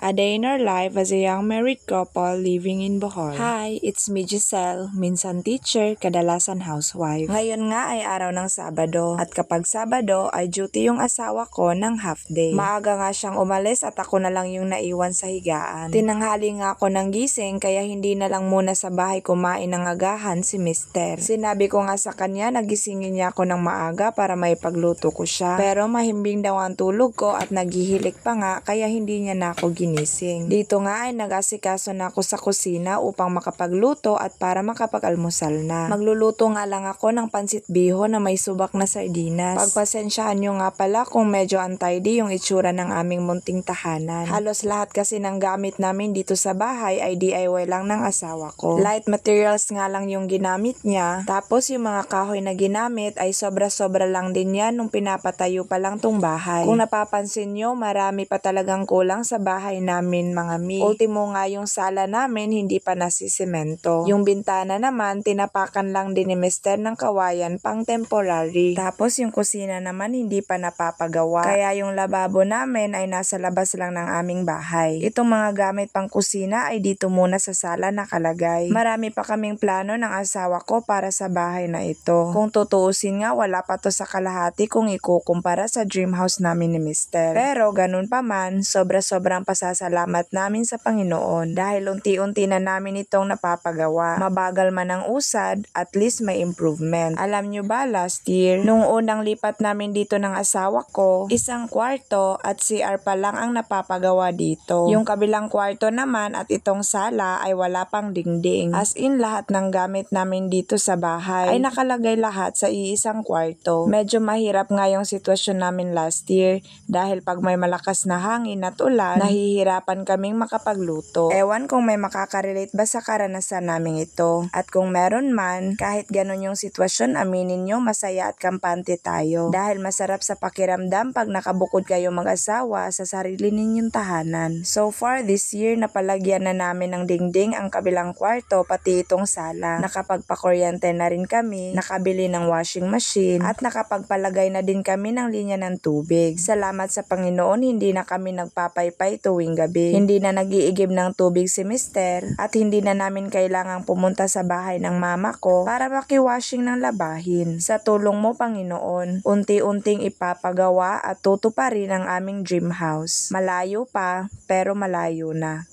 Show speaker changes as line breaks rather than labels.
A day in our life as a young married couple living in Bohol. Hi, it's me Giselle, minsan teacher, kadalasan housewife. Ngayon nga ay araw ng Sabado at kapag Sabado ay duty yung asawa ko ng half day. Maaga nga siyang umalis at ako na lang yung naiwan sa higaan. Tinanghali nga ako ng gising kaya hindi na lang muna sa bahay kumain ng agahan si Mister. Sinabi ko nga sa kanya na gisingin niya ako ng maaga para may pagluto ko siya. Pero mahimbing daw ang tulog ko at naghihilik pa nga kaya hindi niya na ako ginising. Dito nga ay nag-asikaso na ako sa kusina upang makapagluto at para makapag-almusal na. Magluluto nga lang ako ng pansit biho na may subak na sardinas. Pagpasensyaan nyo nga pala kung medyo untidy yung itsura ng aming munting tahanan. Halos lahat kasi ng gamit namin dito sa bahay ay DIY lang ng asawa ko. Light materials nga lang yung ginamit niya. Tapos yung mga kahoy na ginamit ay sobra-sobra lang din yan nung pinapatayo pa lang tong bahay. Kung napapansin nyo, marami pa talagang kulang sa bahay namin mga mi. Ultimo nga yung sala namin hindi pa nasisemento. Yung bintana naman tinapakan lang din ni Mister ng kawayan pang temporary. Tapos yung kusina naman hindi pa napapagawa. Kaya yung lababo namin ay nasa labas lang ng aming bahay. Itong mga gamit pang kusina ay dito muna sa sala nakalagay. Marami pa kaming plano ng asawa ko para sa bahay na ito. Kung tutuusin nga wala pa to sa kalahati kung ikukumpara sa dream house namin ni Mister. Pero ganun pa man, sobra-sobrang pasasalamat namin sa Panginoon dahil unti-unti na namin itong napapagawa. Mabagal man ang usad, at least may improvement. Alam nyo ba, last year, nung unang lipat namin dito ng asawa ko, isang kwarto at CR pa lang ang napapagawa dito. Yung kabilang kwarto naman at itong sala ay wala pang dingding. As in, lahat ng gamit namin dito sa bahay ay nakalagay lahat sa iisang kwarto. Medyo mahirap nga yung sitwasyon namin last year dahil pag may malakas na hangin at ulan, nahihirapan kaming makapagluto. Ewan kung may makakarelate ba sa karanasan namin ito. At kung meron man, kahit ganun yung sitwasyon, aminin nyo, masaya at kampante tayo. Dahil masarap sa pakiramdam pag nakabukod kayo mag-asawa sa sarili ninyong tahanan. So far this year, napalagyan na namin ng dingding ang kabilang kwarto pati itong sala. Nakapagpakuryente na rin kami, nakabili ng washing machine, at nakapagpalagay na din kami ng linya ng tubig. Salamat sa Panginoon, hindi na kami nagpapaypay tuwing gabi. Hindi na nag-iigib ng tubig si Mister at hindi na namin kailangang pumunta sa bahay ng mama ko para makiwashing ng labahin. Sa tulong mo, Panginoon, unti-unting ipapagawa at tutuparin ang aming dream house. Malayo pa, pero malayo na.